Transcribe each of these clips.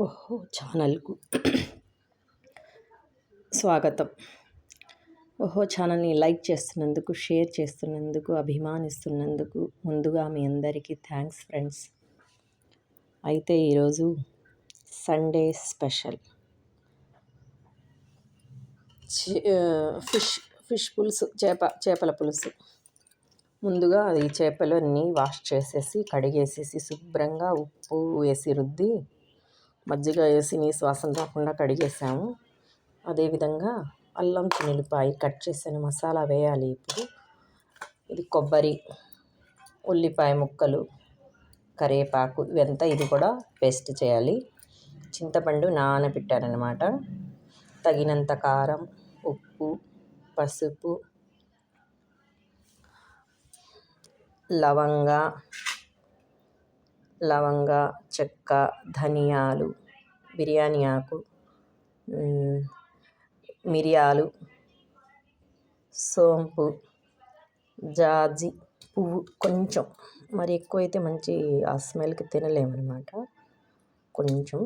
ఓహో ఛానల్కు స్వాగతం. ఓహో ఛానల్ని లైక్ చేస్తున్నందుకు, షేర్ చేస్తున్నందుకు, అభిమానిస్తున్నందుకు ముందుగా మీ అందరికీ థ్యాంక్స్ ఫ్రెండ్స్. అయితే ఈరోజు సండే స్పెషల్ ఫిష్ పులుసు, చేపల పులుసు. ముందుగా ఈ చేపలన్నీ వాష్ చేసేసి కడిగేసేసి శుభ్రంగా ఉప్పు వేసి రుద్ది మజ్జిగ వేసి నీసు వాసన రాకుండా కడిగేసాము. అదేవిధంగా అల్లం చిన్నులపాయ కట్ చేసిన మసాలా వేయాలి. ఇప్పుడు ఇది కొబ్బరి, ఉల్లిపాయ ముక్కలు, కరివేపాకు ఇవంతా ఇది కూడా పేస్ట్ చేయాలి. చింతపండు నానబెట్టారనమాట. తగినంత కారం, ఉప్పు, పసుపు, లవంగ, చెక్క, ధనియాలు, బిర్యానీ ఆకు, మిరియాలు, సోంపు, జాజి పువ్వు కొంచెం, మరి ఎక్కువైతే మంచి ఆ స్మెల్కి తినలేమన్నమాట. కొంచెం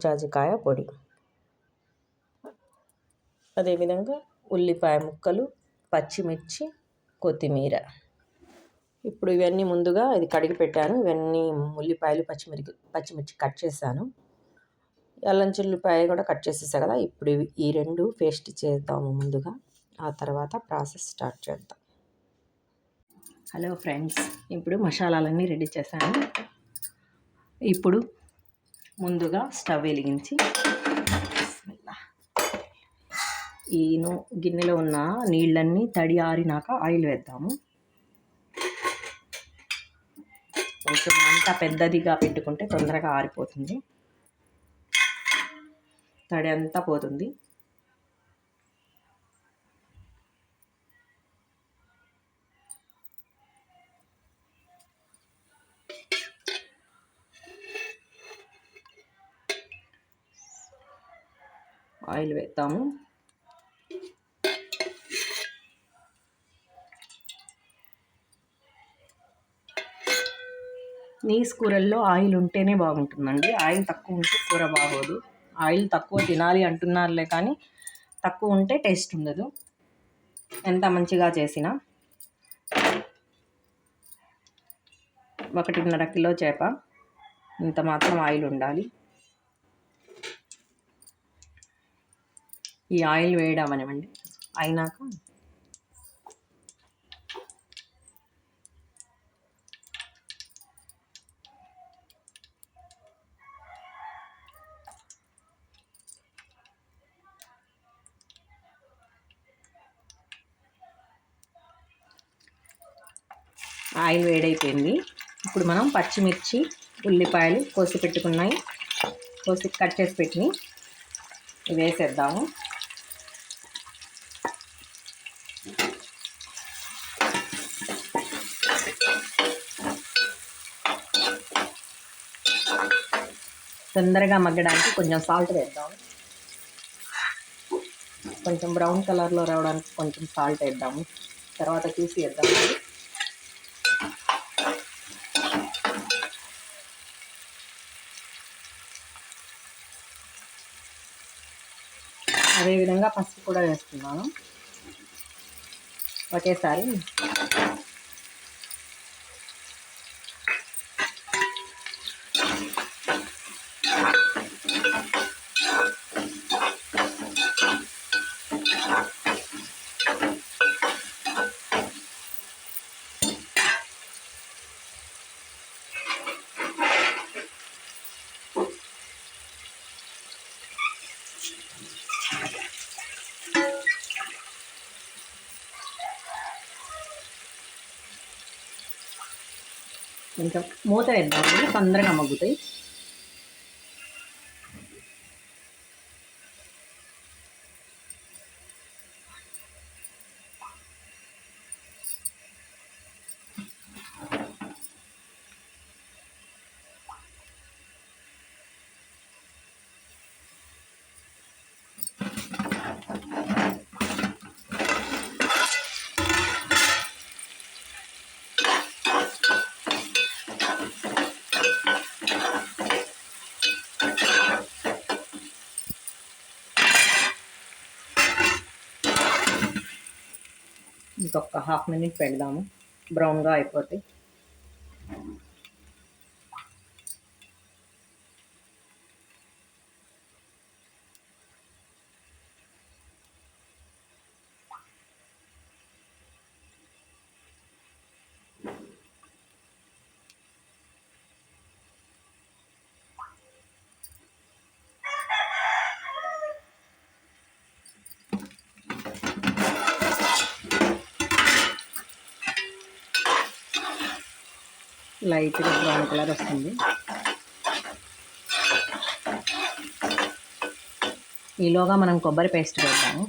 జాజికాయ పొడి, అదేవిధంగా ఉల్లిపాయ ముక్కలు, పచ్చిమిర్చి, కొత్తిమీర. ఇప్పుడు ఇవన్నీ ముందుగా ఇది కడిగి పెట్టాను. ఇవన్నీ ఉల్లిపాయలు, పచ్చిమిర్చి కట్ చేశాను. అల్లం చిల్లిపాయ కూడా కట్ చేసేసా కదా. ఇప్పుడు ఈ రెండు పేస్ట్ చేద్దాము ముందుగా, ఆ తర్వాత ప్రాసెస్ స్టార్ట్ చేద్దాం. హలో ఫ్రెండ్స్, ఇప్పుడు మసాలాలన్నీ రెడీ చేశాను. ఇప్పుడు ముందుగా స్టవ్ వెలిగించి ఈ గిన్నెలో ఉన్న నీళ్ళన్నీ తడి ఆరినాక ఆయిల్ వేద్దాము. కొంచెం అంతా పెద్దదిగా పెట్టుకుంటే తొందరగా ఆరిపోతుంది, తడి అంతా పోతుంది. ఆయిల్ వేద్దాము. నీస్ కూరల్లో ఆయిల్ ఉంటేనే బాగుంటుందండి. ఆయిల్ తక్కువ ఉంటే కూర బాగోదు. ఆయిల్ తక్కువ తినాలి అంటున్నారులే కానీ తక్కువ ఉంటే టేస్ట్ ఉండదు ఎంత మంచిగా చేసినా. 1.5 కిలో చేప, ఇంత మాత్రం ఆయిల్ ఉండాలి. ఈ ఆయిల్ వేయడమనివ్వండి అయినాక ఆయిల్ వేడైపోయింది. ఇప్పుడు మనం పచ్చిమిర్చి, ఉల్లిపాయలు కోసి కట్ చేసి పెట్టినవి వేసేద్దాము. తొందరగా మగ్గడానికి కొంచెం సాల్ట్ వేద్దాము. కొంచెం బ్రౌన్ కలర్లో రావడానికి కొంచెం సాల్ట్ వేద్దాము. తర్వాత చూసి వేద్దాము. అదేవిధంగా పసుపు కూడా వేస్తున్నాను ఒకేసారి. ఇంకా మూత వేద్దామండి, తొందరగా మగ్గుతాయి. ఇంకొక హాఫ్ మినిట్ పెడదాము, బ్రౌన్గా అయిపోతే. లైట్గా బ్రౌన్ కలర్ వస్తుంది. ఈలోగా మనం కొబ్బరి పేస్ట్ వేద్దాము.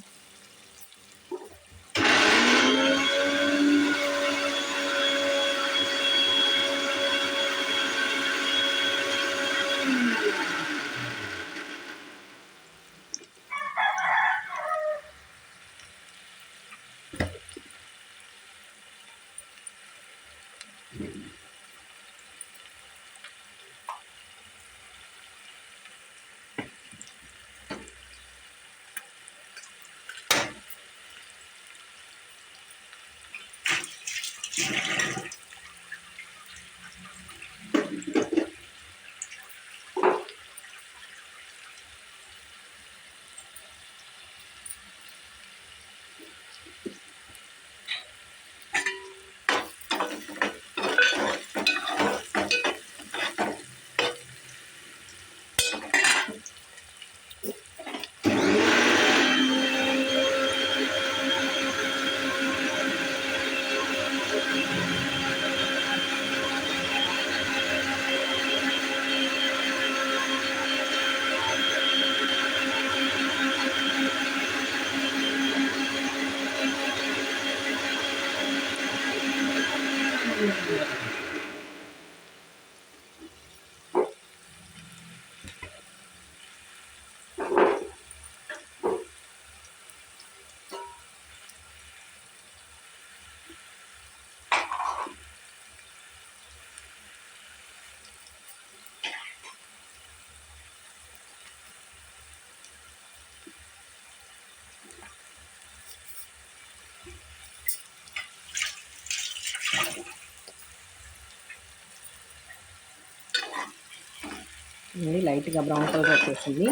ఇది లైట్గా బ్రౌన్ కలర్ వచ్చేసింది.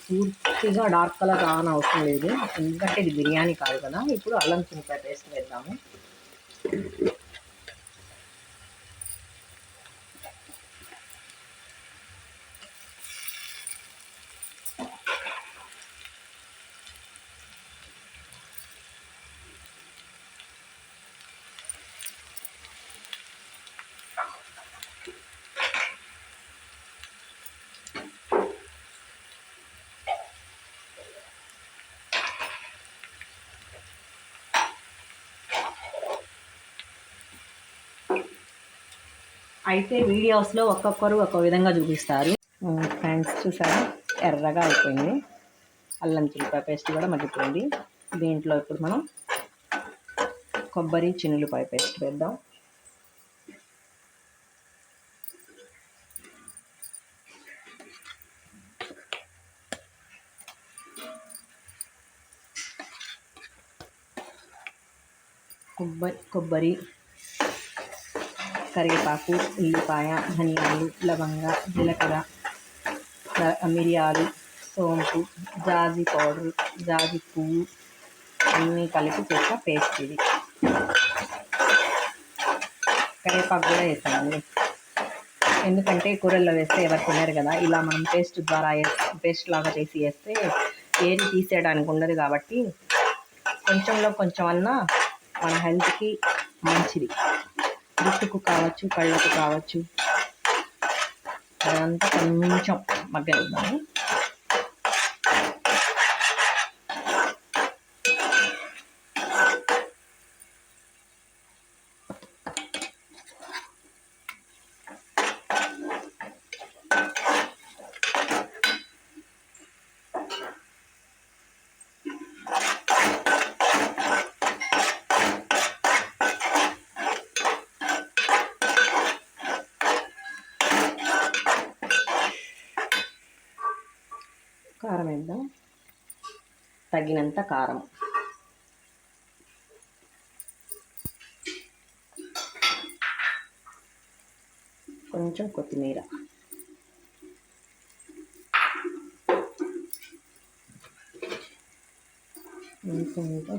పూర్తిగా డార్క్ కలర్ రాని అవసరం లేదు, ఎందుకంటే ఇది బిర్యానీ కాదు కదా. ఇప్పుడు అల్లం చిన్నపాయ పేస్ట్ వేద్దాము. అయితే వీడియోస్లో ఒక్కొక్కరు ఒక్కొక్క విధంగా చూపిస్తారు. ఫ్రెండ్స్ చూసారా, ఎర్రగా అయిపోయింది. అల్లం చిల్లిపాయ పేస్ట్ కూడా మగ్గిపోయింది. దీంట్లో ఇప్పుడు మనం కొబ్బరి చిన్నులపాయ పేస్ట్ వేద్దాం. కొబ్బరి, కరివేపాకు, ఉల్లిపాయ, ధనియాలు, లవంగ, జీలకర్ర, మిరియాలు, సోంపు, జాజి పౌడర్, జాజి పువ్వు అన్నీ కలిపి చేసిన పేస్ట్ ఇది. కరివేపాకు కూడా వేస్తామండి, ఎందుకంటే కూరల్లో వేస్తే ఎవరు తినరు కదా. ఇలా మనం పేస్ట్ లాగా చేసి వేస్తే ఏది తీసేయడానికి ఉండదు కాబట్టి కొంచెంలో కొంచెం అన్నా మన హెల్త్కి మంచిది. జుట్టుకు కావచ్చు, కళ్ళకు కావచ్చు. అదంతా కొంచెం మగ్గనిద్దాము. కారం వేద్దాం, తగినంత కారం. కొంచెం కొత్తిమీర, కొంచెం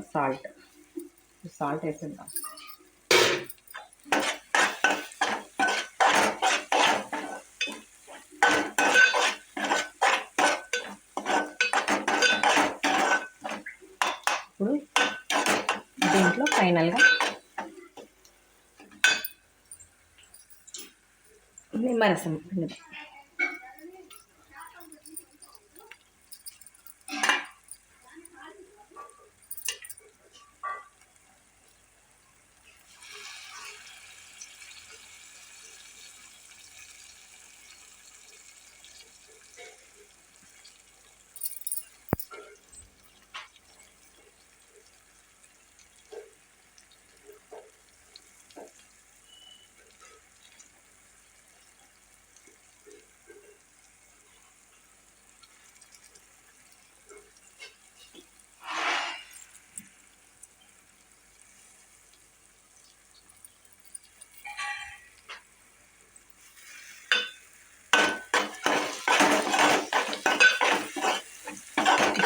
సాల్ట్ వేసేద్దాం. ఇప్పుడు దీంట్లో ఫైనల్గా నిమ్మరసం పిండుదాం.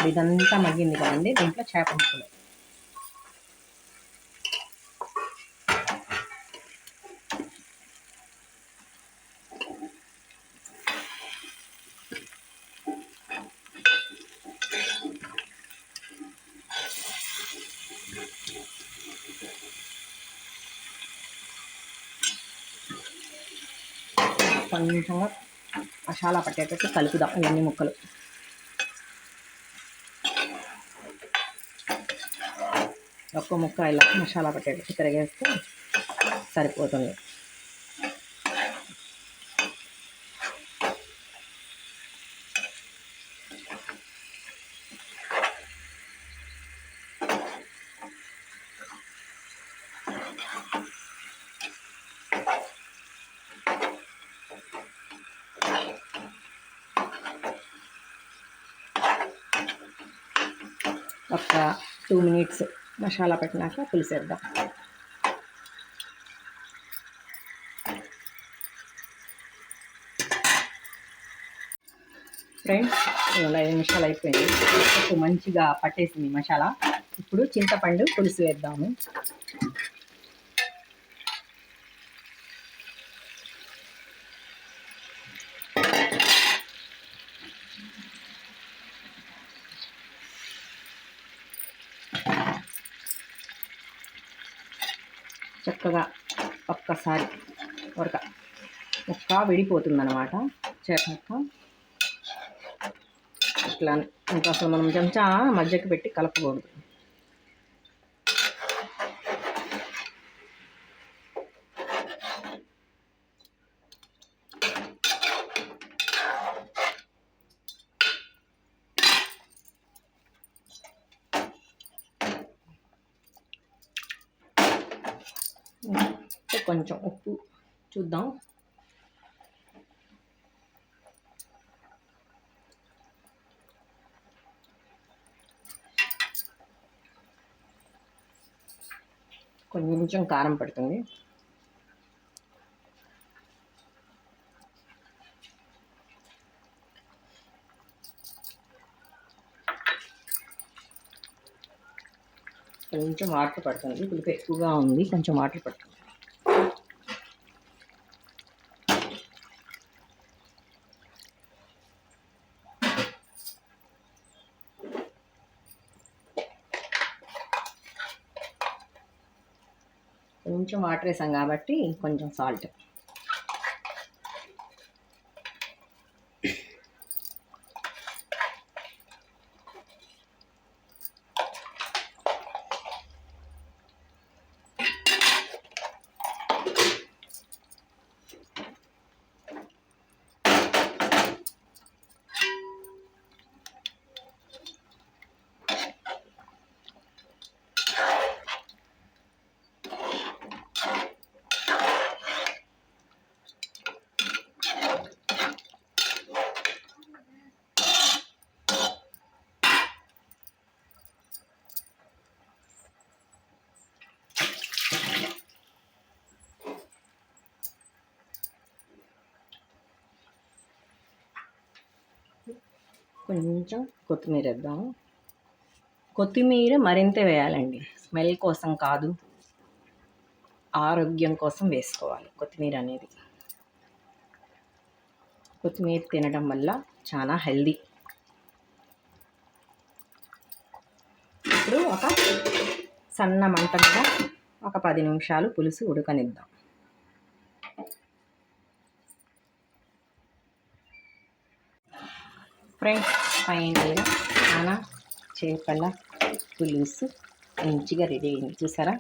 ఇదంతా మగ్గింది కదండి, దీంట్లో చేప ముక్కలు కొంచెంగా మసాలా పట్టేటట్టు కలుపుదాం. ఇవన్నీ ముక్కలు ఒక్క ముక్క ఇలా మసాలా పట్టేటట్టు తిరిగేస్తే సరిపోతుంది. ఒక 2 minutes మసాలా పెట్టినాక పులిసేద్దాం. ఫ్రెండ్స్, 5 నిమిషాలు అయిపోయింది. మంచిగా పట్టేసింది మసాలా. ఇప్పుడు చింతపండు పులుసు వేద్దాము. చక్కగా ఒక్కసారి ముక్క విడిపోతుందన్నమాట. చేప ముక్క ఇట్లా ఇంకా అసలు మనం చెంచా మధ్యకి పెట్టి కలపకూడదు. కొంచెం ఉప్పు చూద్దాం. కొంచెం కారం పడుతుంది. కొంచెం వాటర్ పడుతుంది. పులుపు ఎక్కువగా ఉంది, కొంచెం వాటర్ పడుతుంది. కొంచెం వాటర్ వేసాం కాబట్టి కొంచెం సాల్ట్. కొంచెం కొత్తిమీర వేద్దాము. కొత్తిమీర మరింత వేయాలండి, స్మెల్ కోసం కాదు, ఆరోగ్యం కోసం వేసుకోవాలి కొత్తిమీర అనేది. కొత్తిమీర తినడం వల్ల చాలా హెల్దీ. ఇప్పుడు ఒక సన్న మంట మీద ఒక 10 నిమిషాలు పులుసు ఉడకనిద్దాం. ఫ్రెండ్స్, ఫైనల్గా మన చేపల పులుసు మంచిగా రెడీ అయింది, చూసారా?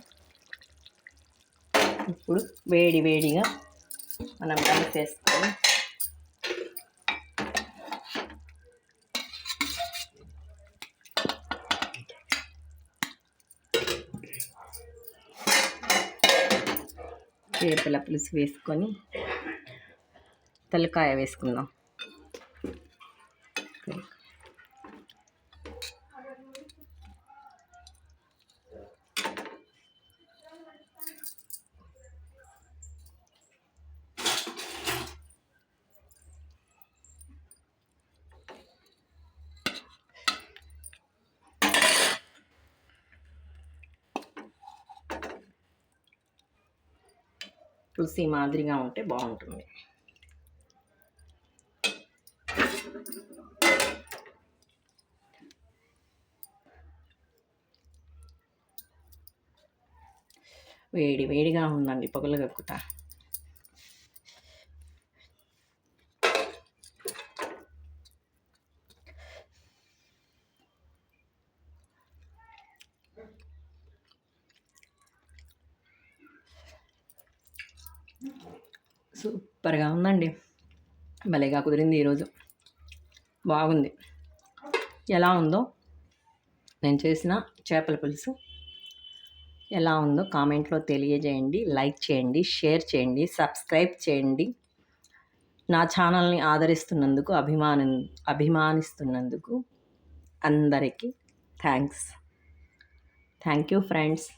ఇప్పుడు వేడి వేడిగా మనం రైస్ వేసుకొని చేపల పులుసు వేసుకొని తలకాయ వేసుకుందాం. పులుసు ఈ మాదిరిగా ఉంటే బాగుంటుంది. వేడి వేడిగా ఉందండి, పొగలు కక్కుతా. సూపర్గా ఉందండి, భలేగా కుదిరింది ఈరోజు, బాగుంది. ఎలా ఉందో నేను చేసిన చేపల పులుసు ఎలా ఉందో కామెంట్లో తెలియజేయండి. లైక్ చేయండి, షేర్ చేయండి, సబ్స్క్రైబ్ చేయండి. నా ఛానల్ని ఆదరిస్తున్నందుకు, అభిమానిస్తున్నందుకు అందరికీ థ్యాంక్ యూ ఫ్రెండ్స్.